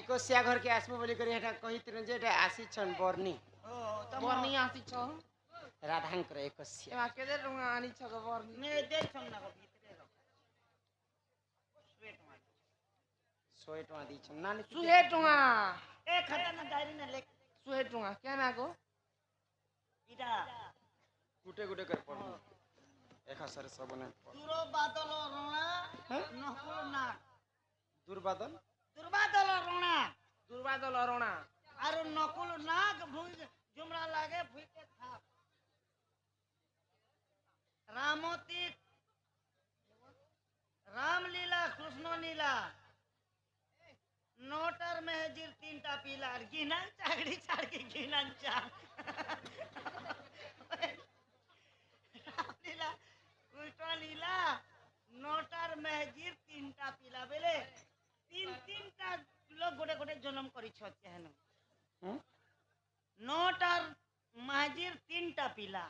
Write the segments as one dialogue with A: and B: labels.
A: एकसिया घर के आसबो बोली करी हेटा कहितिन जे एटा आसी छन बरनी
B: बरनी आसी छ
A: राधांकर एकसिया
B: एमा केदे रुंगा आनी छ गो बरनी
C: ने दे छम ना भीतरे रख
A: सोए टवा दी छन नानी
B: सुहे टुंगा
C: ए खटा ना डायरी ना लेख
B: सुहे टुंगा क्या ना गो
C: इटा
A: गुटे गुटे कर पड़ एक सर सब ने
C: दूरो बादल रोना नकुल ना
A: दुर्बादल
C: दुर्बादल रोना
B: दुर्बादल अरोना
C: आरो नकुल नाग भुज जुमरा लागे भुइके था रामोती रामलीला कृष्ण लीला नोटर में हजीर तीनटा पीला गिनन चागड़ी चागड़ी गिनन चा रामलीला कृष्ण लीला नोटर में हजीर तीनटा पीला बेले तीनटा लोग गोटे गोटे जन्म करी छते हेन नोटर महाजीर तीनटा पीला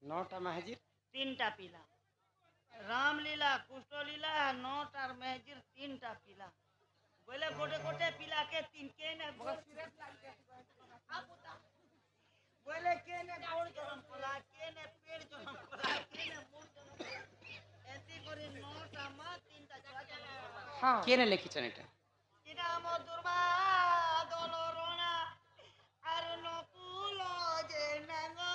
A: नौटा महाजीर
C: तीनटा पीला रामलीला कृष्ण लीला नोटर महाजीर तीनटा पीला बोले गोटे गोटे पीला के तीन के ने बोले के ने गोड़ जन्म कला के ने पेड़ जन्म कला के ने मुंह जन्म ऐसी करे नोटा मा तीनटा जन्म
B: हां
A: केने लिखी छन एटा
C: इना मो दुर्बा दोलो रोना आर नकुल जे नंगो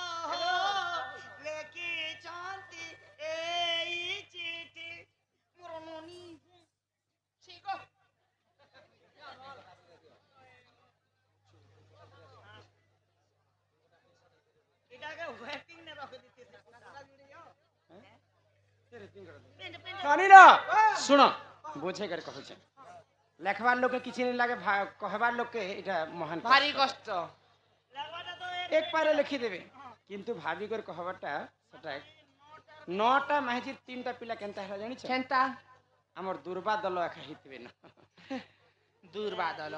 C: लेखी शांति एई चिठी मुरनोनी
B: ठीक
C: इटा के वेटिंग ने रख देते
A: नानी ना सुनो बुझे कर कहै छै लेखवार लोग के किछि नहीं लागे कहवार लोग के एटा महान
B: भारी कष्ट
C: लगवाटा तो
A: एक पारे लिखि देबे किंतु भाभी कर कहबाटा सेटा नौटा महाजीर तीनटा पिला केनता हला जानि छ
B: केनता
A: हमर दुर्बादल एखा हितबे ना
B: दुर्बादल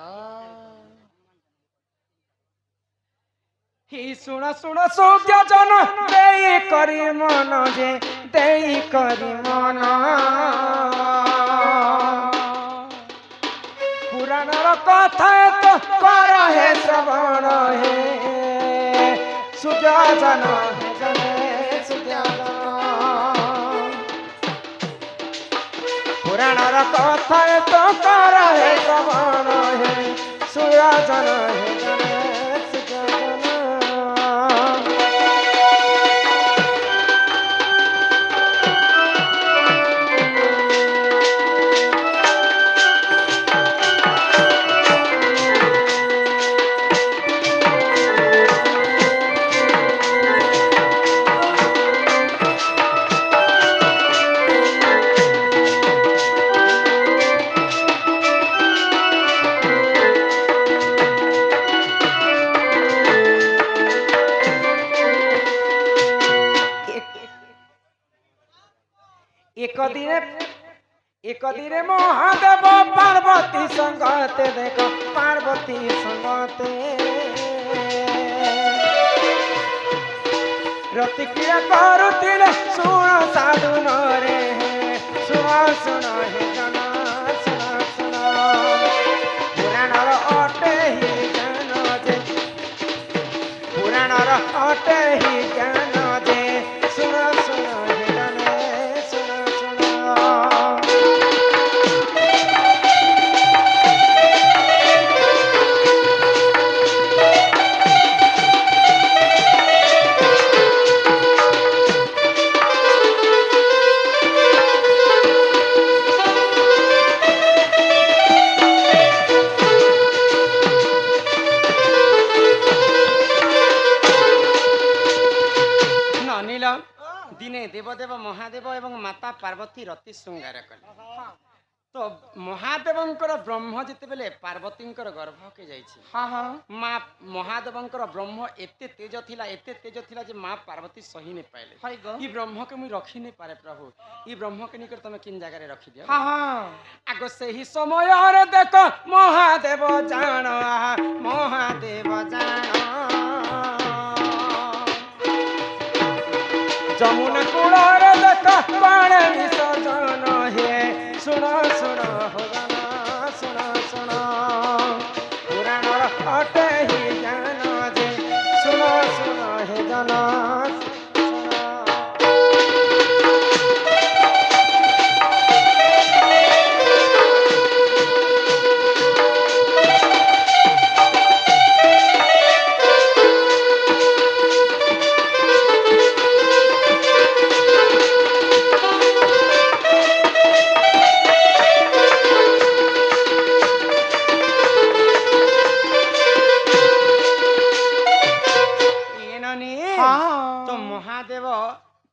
A: ही सुना सुना सोक्या जन देई करी मन जे देई करी मन पुराणर कथा तो कर हे श्रवण हे सुजाजन हे जने सुजाजन पुराणर कथा तो कर हे श्रवण हे सुजाजन हे जने एक दिने महादेव पार्वती संगते देख पार्वती संगते प्रतिक्रिया करुथिले सुन साधु नरे सुन हे जन सुन पुराणर अटे ही ज्ञान जे पुराणर अटे ही ज्ञान जे सुन हे जन दिने देवदेव महादेव एवं माता पार्वती रति श्रृंगार कले तो महादेवंकर ब्रह्म जिते बेले पार्वतींकर गर्भ के जाइछि
B: हां हां
A: मां महादेवंकर ब्रह्म एते तेज थिला जे मां पार्वती सही ने पाइले
B: हाय गो
A: ई ब्रह्म के मुई रखी नहीं पारे प्रभु ई ब्रह्म के निकर तमे किन जगह रे रखी दियो
B: हां हां
A: आगो सही समय रे देखो महादेव जान महादेव जान जमुना कूलर देख पानी विसर्जन हे सुन सुन हो गाना सुन सुन मोटे ही जानो जे सुनो सुनो हे जानो
B: हाँ
A: तो महादेव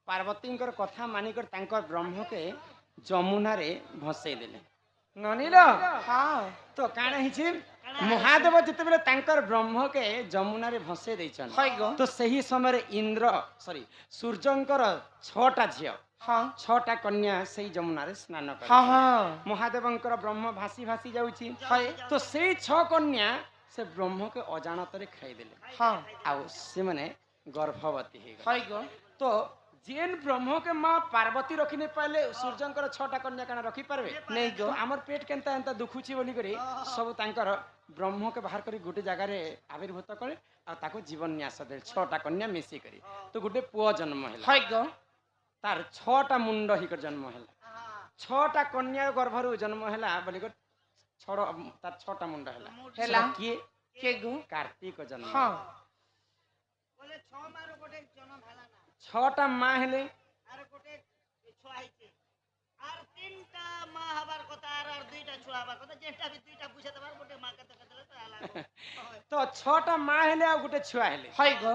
A: पार्वती कथा मानिकर तांकर ब्रह्म के जमुना रे भसई देले ननील
B: हाँ
A: तो काण हिछि महादेव जते बेले तांकर ब्रह्म के जमुना रे भसई दैछन
B: हाय गो
A: तो सही समय इंद्र सॉरी सूर्यंकर 6टा झियो
B: हाँ
A: 6टा कन्या सही जमुना रे स्नान कर
B: हाँ हाँ
A: महादेवंकर ब्रह्म भासी भासी जाउछि
B: हाय
A: तो सही 6 कन्या से ब्रह्म के अजाणत रे खाई देले
B: हाँ
A: आउ से माने गर्भवती हे
B: हाय गो
A: तो जेन ब्रह्म के माँ पार्वती रखी नहीं पाले सूर्यंकर 6टा कन्या काना रखी पारबे
B: नहीं
A: तो
B: गो
A: हमर पेट केनता एंता दुखुची बोली करी सब तांकर ब्रह्म के बाहर करी गोटे जगह रे आविर्भूत करे आ ताको जीवन न्यास दे 6टा कन्या मिसी करी तो गोटे पुओ जन्म हैला
B: हाय गो
A: तार 6टा मुंड ही कर जन्म हैला 6टा कन्या गर्भरु जन्म हैला बोली कर छड़ तार 6टा मुंड हैला
B: हैला
A: किए
B: के गो
A: कार्तिक जन्म
B: हाँ
C: बोले 6 मारो गोटे जन्म भेला ना
A: 6टा माँ हेले
C: आर गोटे छुआ आइছে আর তিনটা মা হবার কথা আর দুইটা ছুয়া হবার কথা যেটা भी দুইটা বুঝে দেবার গোটে মা কত কত তো আলাদা
A: तो 6टा माँ हेले आ गोटे छुआ हेले
B: हाय गो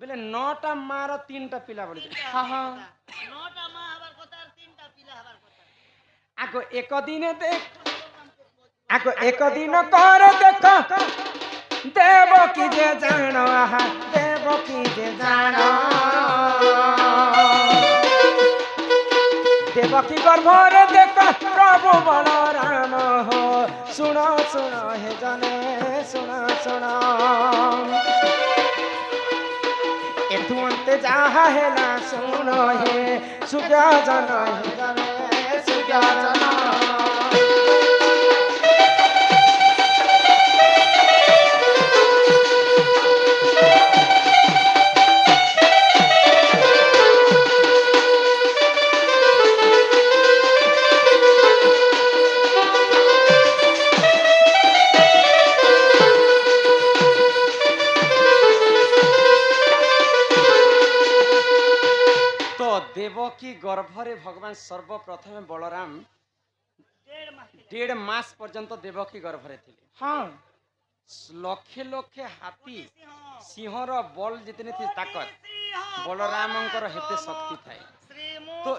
A: बोले 9टा माँ रो 3टा पिला बोली
B: हाँ हाँ
C: নটা মা হবার কথা আর তিনটা পিলা হবার কথা
A: आगो एक दिन देख आगो एक दिन कर देख देव की जे जानो आहा देव की जे जानो देव की गर्भ रे देख प्रभु बलराम हो सुनो सुनो हे जने सुनो सुनो एथु अंते जाहा हेला सुनो हे सुजा जन हे जने सुजा जन देवकी गर्भरे भगवान सर्वप्रथम बलराम 1.5 मास पर्यंत देवकी गर्भरे थिले
B: हाँ
A: लक्षे लक्षे हाथी सिंहर बल जितने थी ताकत बलरामंकर हेते शक्ति थाए तो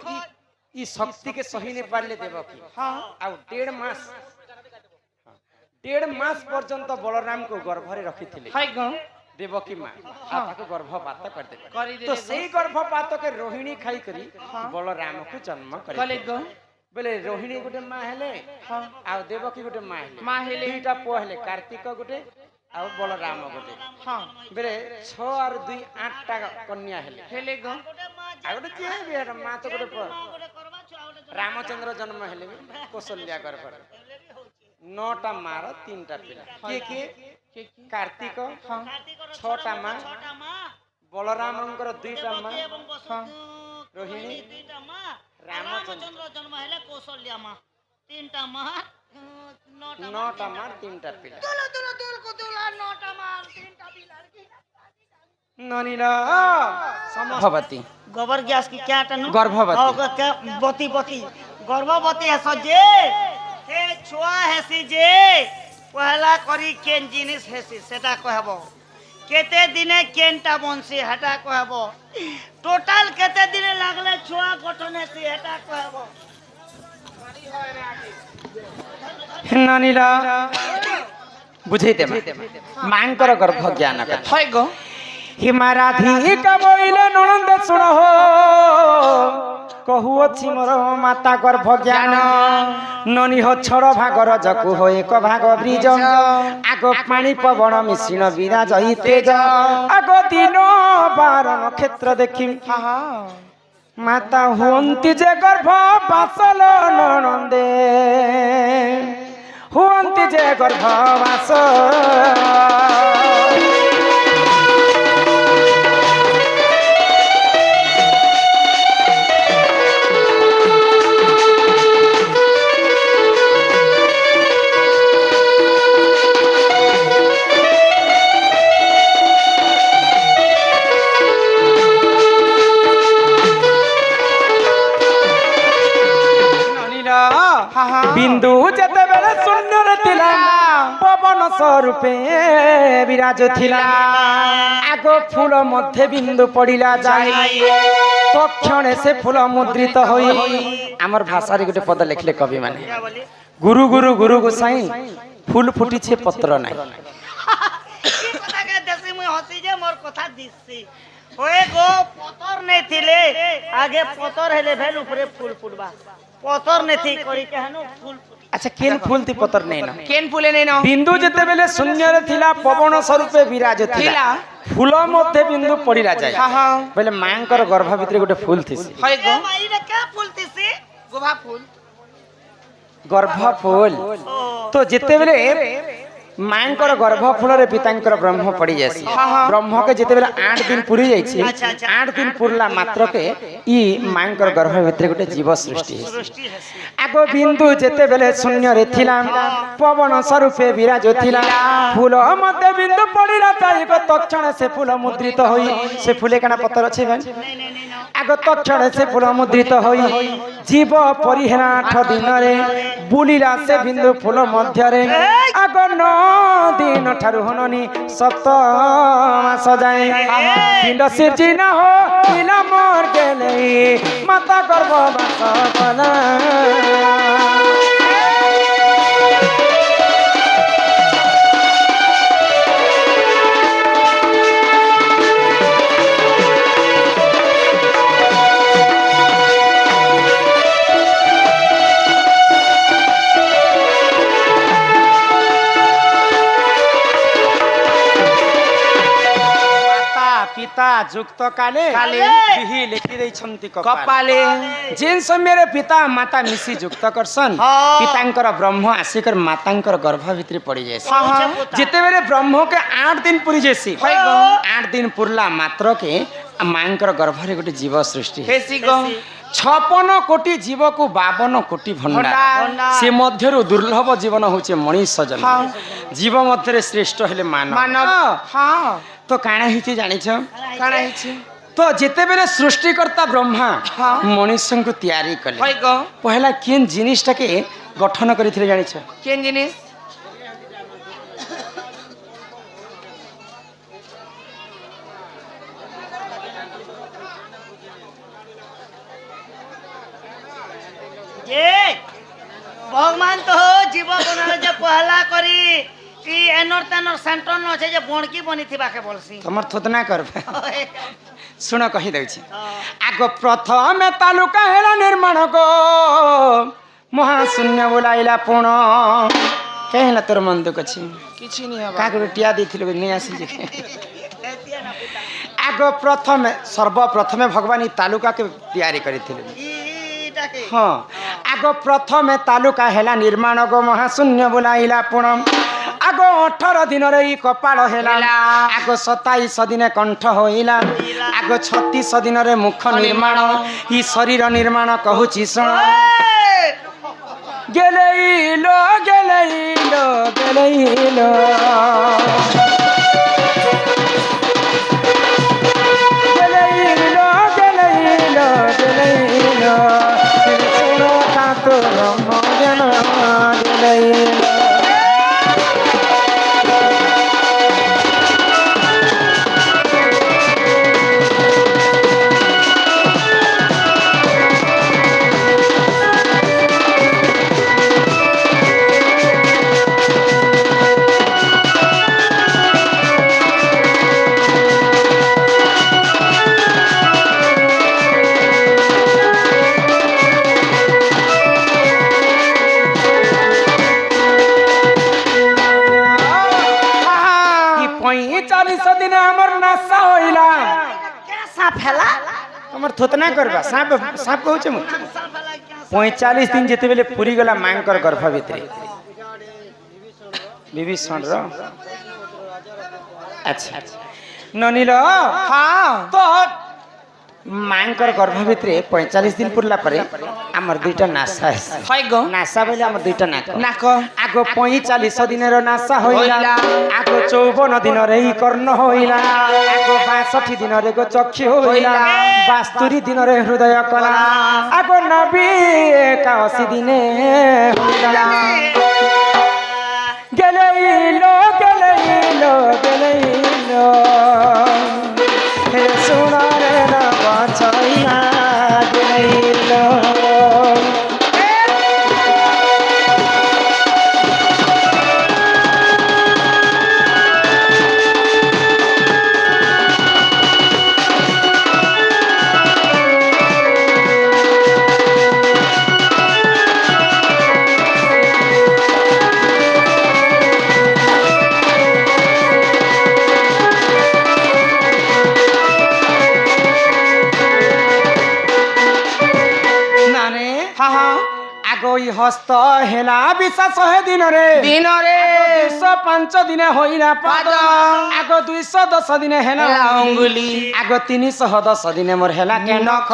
A: ई शक्ति के सही नहीं पारले देवकी
B: हाँ
A: आ 1.5 मास पर्यंत बलराम को गर्भरे रखी थिले
B: हाय गो
A: देवकी माँ ताको गर्भपात कर दे
B: करी
A: तो सही गर्भपात के रोहिणी खाई करी
B: हाँ।
A: बलराम को जन्म
B: कले
A: करे
B: गो
A: बोले रोहिणी गोटे माँ हेले
B: हाँ
A: आ देवकी गोटे माँ
B: माँ हेले।
A: दुईटा पुआ हेले कार्तिक गोटे आ बलराम गोटे
B: हाँ
A: बोले 6 और 2 8टा कन्या हेले
B: हेले गो
A: आ गोटे के बिहार माँ तो गोटे पुआ रामचंद्र जन्म हेले कौशल्या गर्भ 9टा माँ र 3टा पिला के कार्तिक
B: हाँ
A: 6टा माँ बलरामंकर 2टा माँ
B: हाँ
A: रोहिणी
C: रामचंद्र जन्म हेले कौशल्या माँ 3टा माँ
A: 9टा माँ 3टा पिला
C: दुलो दुलो दुल को दुला 9टा माँ 3टा पिला
A: ननीला समभवती
C: गोबर गैस की क्या टनु
A: गर्भवती
C: बती बती गर्भवती है सजे हे छुआ हेसी जे पहला करी केन जिनिस हेसी सेटा कहबो केते दिने केनटा बंसी हटा कहबो टोटल केते दिने लागले छुआ गठन हेसी हटा कहबो
A: ननीला बुझैते मांकर गर्भ ज्ञान
B: हाय गो
A: हिमाराधी का बोइले ननंद सुन हो कहू अछि मोर माता गर्भ ज्ञान ननी हो छड़ भागर जकु हो एक भाग ब्रिज आगो पानी पवन मिश्रण विराज ही तेज आगो दिन बार नक्षत्र देखि माता हुंती जे गर्भ बासल ननंदे हुंती जे गर्भ बास স্বরূপে বিরাজ থিলা আগ ফুল মধ্যে বিন্দু পড়িলা যায় তক্ষণে সে ফুল মুদ্রিত হই আমার ভাষারে গোটে পদ লেখিলে কবি মানে
C: क्या बोली
A: গুরু গুরু গুরু গোসাই ফুল ফুটিছে পত্র নাই
C: কি কথা কে দেশি মুই হসি যে মোর কথা দিছি ওয়ে গো পতর নেই থিলে আগে পতর হেলে ভেল উপরে ফুল ফুটবা পতর নেথি করি কেহনো ফুল ফুটি
A: আচ্ছা কেন ফুলতি পত্র নেই না
B: কেন ফুলে নেই না
A: বিন্দু যেতেবেলে শূন্যরে থিলা পবন স্বরূপে বিরাজ থিলা
B: থিলা।
A: ফুল মধ্যে বিন্দু পড়িলা যায়
B: হ্যাঁ হ্যাঁ
A: বলে মাঙ্কর গর্ভ ভিতরে গোটে ফুল থিছি
B: হয় গো
C: এ মাইরে কে ফুলতিছি
B: গোভা ফুল
A: গর্ভ ফুল
C: ও
A: তো যেতেবেলে মাঙ্কর গর্ভ ফুলরে পিতাঙ্কর ব্রহ্ম পড়ি যাইছি ব্রহ্মকে যেতেবেলে 8 দিন পুরি যাইছি
C: আচ্ছা, আচ্ছা।
A: 8 দিন পুরলা মাত্রকে ই মাঙ্কর গর্ভ ভিতরে গোটে জীব সৃষ্টি হইছে
C: সৃষ্টি হেসি
A: আগ বিন্দু যেতেবেলে শূন্যরে থিলাম পবন স্বরূপে বিরাজ থিলা ফুল মধ্যে বিন্দু পড়িলা তাই তৎক্ষণে সে ফুল মুদ্রিত হই সে ফুলে কেনা পত্র আছে ভাই
C: নেই নেই নেই না
A: আগ তৎক্ষণে সে ফুল মুদ্রিত হই জীব পরিহেরা 8 দিନରେ বুলিলা সে বিন্দু ফুল ମଧ୍ୟରେ আগ 9 দিন ଠାରୁ ହନନି 7 ମାସ ଯାଏ ପିଣ୍ଡ ସିର୍ଜିନ ହୋ ପିଲା ମୋର ଗେଲେ ମାତା ଗର୍ଭ ବାସ କଲା পিতা যুক্ত কালে
B: কালে
A: বিহি লেখি ଦେଇଛନ୍ତି କପାଳ
B: କପାଲେ
A: ଯେନ୍ ସମୟରେ ପିତା ମାତା ମିଶି ଯୁକ୍ତ କରସନ୍
C: ହଁ।
A: ପିତାଙ୍କର ବ୍ରହ୍ମ ଆସିକର ମାତାଙ୍କର ଗର୍ଭ ଭିତରେ ପଡି ଯାଇସି
C: ହଁ।
A: ଯେତେବେଳେ ବ୍ରହ୍ମକେ 8 ଦିନ ପୁରି ଯାଇସି
B: হয় গো
A: 8 ଦିନ ପୁରଲା ମାତ୍ରକେ ମାଙ୍କର ଗର୍ଭରେ ଗୋଟେ ଜୀବ ସୃଷ୍ଟି
B: হেসি গো
A: 56 କୋଟି ଜୀବକୁ 52 କୋଟି ଭଣ୍ଡାର
B: ଭଣ୍ଡାର।
A: ସେ ମଧ୍ୟରୁ ଦୁର୍ଲଭ ଜୀବନ ହଉଛି ମଣିଷ ଜନ୍ମ
B: ହଁ।
A: ଜୀବ ମଧ୍ୟରେ ଶ୍ରେଷ୍ଠ ହେଲେ ମାନବ
B: মানব হ্যাঁ
A: ତ କାଣା ହେଇଛି ଜାଣିଛ
B: কাଣା ହେଇଛି
A: ତ ଯେତେବେଳେ ସୃଷ୍ଟିକର୍ତ୍ତା ବ୍ରହ୍ମା
B: ହଁ।
A: ମଣିଷଙ୍କୁ ତିଆରି କଲେ
B: হয় গো
A: ପହଲା କେନ୍ ଜିନିଷଟାକେ ଗଠନ କରିଥିଲେ ଜାଣିଛ
B: কেন জিনিস
C: যে ভগবান তো জীব বনালে যে পহলা করি ই এনর তেনর সেন্টর ন আছে যে বণকি বনিথিবাকে বলছি
A: ତମର ଥୋଦନା କରବେ ଶୁଣ କହିଦେଉଛି ଆଗ ପ୍ରଥମେ ତାଲୁକା ହେଲା ନିର୍ମାଣ ଗୋ ମହାଶୂନ୍ୟ ବୁଲାଇଲା ପୁଣ କେ ହେଲା ତୋର ମନ ଦୁଃଖ ଅଛି
B: କିଛି নি হবা
A: କାହାକୁ ଟିଆ ଦେଇଥିଲୁ ନେଇ ଆସିଛି ଆଗ ପ୍ରଥମେ ସର୍ବପ୍ରଥମେ ଭଗବାନ ଇ ତାଲୁକାକେ ତିଆରି କରିଥିଲେ
C: ইটাকে
A: ହଁ ଆଗ ପ୍ରଥମେ ତାଲୁକା ହେଲା ନିର୍ମାଣ ଗୋ ମହାଶୂନ୍ୟ ବୁଲାଇଲା ପୁଣ ଆଗ 18 ଦିନରେ ଇ କପାଳ ହେଲା ଆଗ 27 ଦିନେ କଣ୍ଠ ହୋଇଲା ଆଗ 36 ଦିନରେ ମୁଖ ନିର୍ମାଣ ଇ ଶରୀର ନିର୍ମାଣ କହୁଛି ଶୁଣ ଗେଲେଇଲୋ ଗେଲେଇଲୋ ଗେଲେଇଲୋ ଗେଲେଇଲୋ ଗେଲେଇଲୋ ଗେଲେଇଲୋ ଶୁଣ ଠାକୁର ମଜନ ଗେଲେଇଲୋ দিনে আমার নাশা হইলা
C: কেসা ফেলা
A: তোমার থতনা করবা সাপ সাপ কହୁছে মু
C: কেসা ফেলা কেসা
A: 45 দিন যেতেবেলে পুরি গলা মাঙ্কর গর্ভ ভিতরে বিভীষণর আচ্ছা ননিল
B: হ্যাঁ
A: তো মাঙ্কর গর্ভ ভিতরে 45 দিন পুরলা পরে আমার দুইটা নাশা আছে
B: হয় গো
A: নাশা বলে আমার দুইটা নাক
B: নাক
A: আগ 45 দিনের নাশা হইলা
B: হইলা।
A: আগ 54 দিনের এই কর্ণ হইলা আগ 62 দিনের গো চক্ষু হইলা
B: হইলা।
A: 72 দিনের হৃদয় কলা আগ 81 দিনে হইলা গেলেইলো এই হস্ত হেলা বিশা 100 দিনরে
B: দিনরে
A: 205 দিনে হইলা পাদ আগ 210 দিনে হেলা
B: হেলা অঙ্গুলি
A: আগ 310 দিনে মোর হেলা কে নখ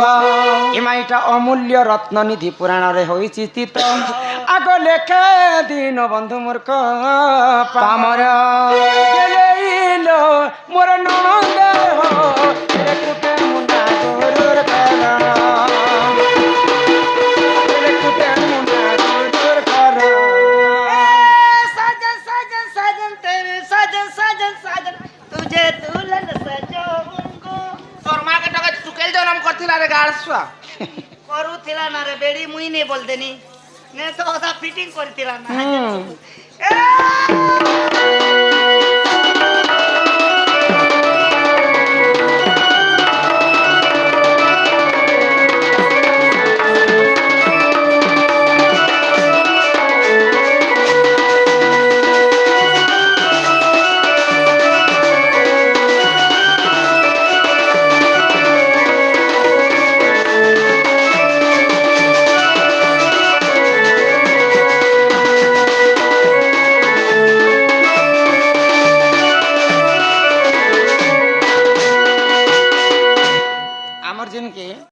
A: এমাইটা অমূল্য রত্ন নিধি পুরাণরে হইছি স্থিত আগ লেখে দিন বন্ধু মূর্খ
B: পামর
A: গেলেইল মোর ননন্দ হো রে কুটে মুন্ডা গরুর কারণ রে কুটে মুন্ডা গরুর কারণ
C: साजन साजन साजन तेरे साजन साजन साजन तुझे दुल्हन सजाऊंगा
B: তোর মাকে টাকা চুকেল জনম করছিল রে গাড়ছুয়া
C: କରୁଥିଲା ନା ରେ ବେଡି ମୁଇଁ ନେ ବୋଲ ଦେନି ନେ ତ ଅଧା ଫିଟିଂ କରିଥିଲା ନା